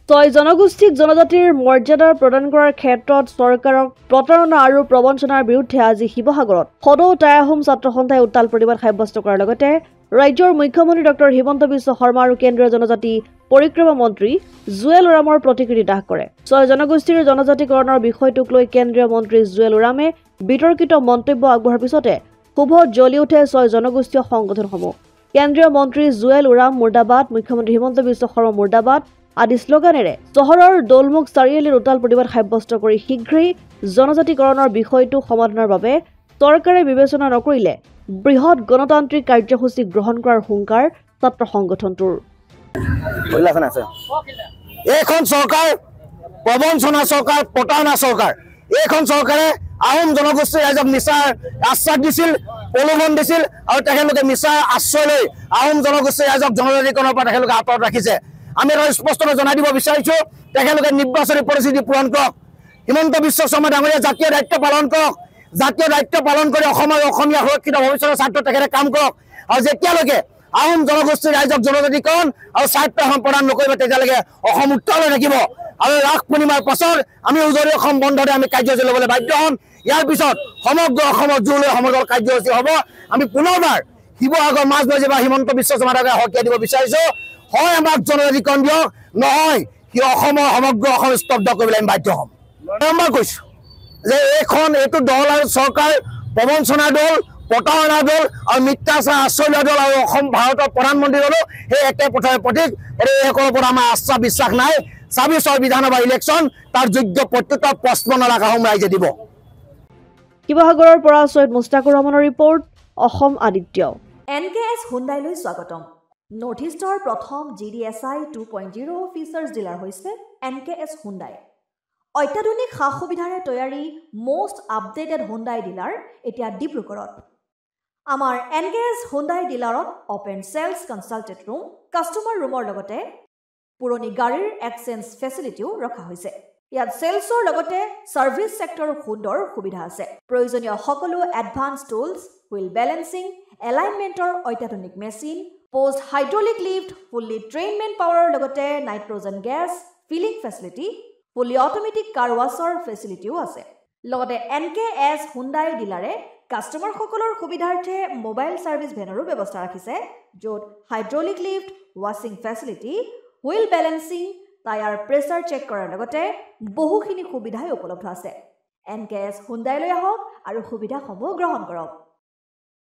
ছয় জনগোষ্ঠীক জনজাতিৰ মৰ্যাদা প্ৰদান কৰাৰ ক্ষেত্ৰত চৰকাৰক প্ৰতাৰণা আৰু প্ৰবঞ্চনাৰ বিৰুদ্ধে আজি শিৱসাগৰত সদৌ টাই আহোম ছাত্ৰ সন্থাই উত্তাল প্ৰতিবাদ সাব্যস্ত কৰাৰ লগতে ৰাজ্যৰ মুখ্যমন্ত্ৰী ডক্টৰ হিমন্ত বিশ্ব শৰ্মা আৰু কেন্দ্ৰীয় জনজাতি পৰিক্ৰমা মন্ত্ৰী জুৱেল ওৰামৰ প্ৰতিক্ৰিয়া দাহ কৰে। ছয় জনগোষ্ঠীৰ জনজাতিকৰণৰ বিষয়টোক লৈ কেন্দ্ৰীয় মন্ত্ৰী জুৱেল ওৰামে বিতৰ্কিত মন্তব্য আগবঢ়াৰ পিছতে ক্ষোভত জ্বলি উঠে ছয় জনগোষ্ঠীয় সংগঠনসমূহ। কেন্দ্ৰীয় মন্ত্ৰী জুৱেল ওৰাম মুৰ্দাবাদ, মুখ্যমন্ত্ৰী হিমন্ত বিশ্ব শৰ্মা মুৰ্দাবাদ আদি শ্লোগানেৰে চহৰৰ দৌলমুখ চাৰিআলিৰ উত্তাল প্ৰতিবাদ সাব্যস্ত কৰি শীঘ্ৰেই জনজাতিকৰণৰ বিষয়টো সমাধানৰ বাবে চৰকাৰে বিবেচনা নকৰিলে বৃহৎ গণতান্ত্ৰিক কাৰ্যসূচী গ্ৰহণ কৰাৰ হুংকাৰ ছাত্ৰ সংগঠনটোৰ। এইখন চৰকাৰ প্ৰবঞ্চনা চৰকাৰ, প্ৰতাৰণা চৰকাৰ। এইখন চৰকাৰে আহোম জনগোষ্ঠীৰ ৰাইজক মিছাৰ আশ্বাস দিছিল, প্ৰলোভন দিছিল আৰু তেখেতলোকে মিছাৰ আশ্ৰয় লৈ আহোম জনগোষ্ঠীৰ ৰাইজক জনজাতিকৰণৰ পৰা তেখেতলোকে আঁতৰত ৰাখিছে। আমি এটা স্পষ্টভাৱে জনাই দিব বিচাৰিছোঁ, তেখেতলোকে নিৰ্বাচনী পৰিস্থিতি পূৰণ কৰক। হিমন্ত বিশ্ব শৰ্মা ডাঙৰীয়া জাতীয় দায়িত্ব পালন কৰক। জাতীয় দায়িত্ব পালন কৰি অসমৰ অসমীয়া সুৰক্ষিত ভৱিষ্যতৰ স্বাৰ্থত তেখেতে কাম কৰক। আৰু যেতিয়ালৈকে আহোম জনগোষ্ঠীৰ ৰাইজক জনজাতিকৰণ আৰু স্বাৰ্থ প্ৰদান নকৰিব তেতিয়ালৈকে অসম উত্তাল হৈ থাকিব। আৰু ৰাস পূৰ্ণিমাৰ পাছত আমি উজনি অসম বন্ধতে আমি কাৰ্যসূচী ল'বলৈ বাধ্য হ'ম। ইয়াৰ পিছত সমগ্ৰ অসমৰ জোৰলৈ সমগ্ৰ কাৰ্যসূচী হ'ব। আমি পুনৰবাৰ শিৱসাগৰ মাজবাজি বা হিমন্ত বিশ্ব শৰ্মা ডাঙৰীয়াক হকিয়াই দিব বিচাৰিছোঁ, হয় আমাক জনজাতিকৰণ দিয়ক, নহয় সি অসমৰ সমগ্ৰ অসম স্তব্ধ কৰিবলৈ আমি বাধ্য হ'ম। বাৰম্বাৰ কৈছোঁ যে এইটো দল আৰু চৰকাৰ প্ৰবঞ্চনা দল, প্ৰতাৰণা দল আৰু মিথ্যাচাৰ আশ্ৰয় লোৱা দল আৰু অসম ভাৰতৰ প্ৰধানমন্ত্ৰী দলো সেই একে পথৰে প্ৰতীক। এইসকলৰ ওপৰত আমাৰ আস্থা বিশ্বাস নাই। ২৬ৰ বিধানসভা ইলেকশ্যন তাৰ যোগ্য প্ৰত্যুত্তৰ ৫৫ লাখ আহোম ৰাইজে দিব। শিৱসাগৰৰ পৰা ছৈয়দ মুস্তাকুৰ ৰহমানৰ ৰিপৰ্ট, অসম আদিত্য। NKS হুণ্ডাইলৈ স্বাগতম। নৰ্থ ইষ্টৰ প্ৰথম GDSI 2.0 ফিচাৰ্ছ ডিলাৰ হৈছে NKS হুণ্ডাই। অত্যাধুনিক সা সুবিধাৰে তৈয়াৰী মষ্ট আপডেটেড হুণ্ডাই ডিলাৰ এতিয়া ডিব্ৰুগড়ত। আমাৰ NKS হুণ্ডাই ডিলাৰত open sales consulted room, customer ৰুমৰ লগতে পুৰণি গাড়ীৰ এক্সচেঞ্জ ফেচিলিটিও ৰখা হৈছে। ইয়াত চেলছৰ লগতে ছাৰ্ভিচ ছেক্টৰৰ সুন্দৰ সুবিধা আছে। প্ৰয়োজনীয় সকলো এডভান্স টুলছ, হুইল বেলেন্সিং, এলাইনমেণ্টৰ অত্যাধুনিক machine, post hydraulic lift, fully train men পাৱাৰৰ লগতে nitrogen gas filling facility, fully automatic car washer ফেচিলিটিও আছে। লগতে NKS হুণ্ডাই ডিলাৰে কাষ্টমাৰসকলৰ সুবিধাৰ্থে মোবাইল ছাৰ্ভিচ ভেনৰো ব্যৱস্থা ৰাখিছে, য'ত হাইড্ৰলিক লিফ্ট, ৱাছিং facility, wheel balancing, tyre pressure check কৰাৰ লগতে বহুখিনি সুবিধাই উপলব্ধ আছে। NKS হুণ্ডাইলৈ আহক আৰু সুবিধাসমূহ গ্ৰহণ কৰক।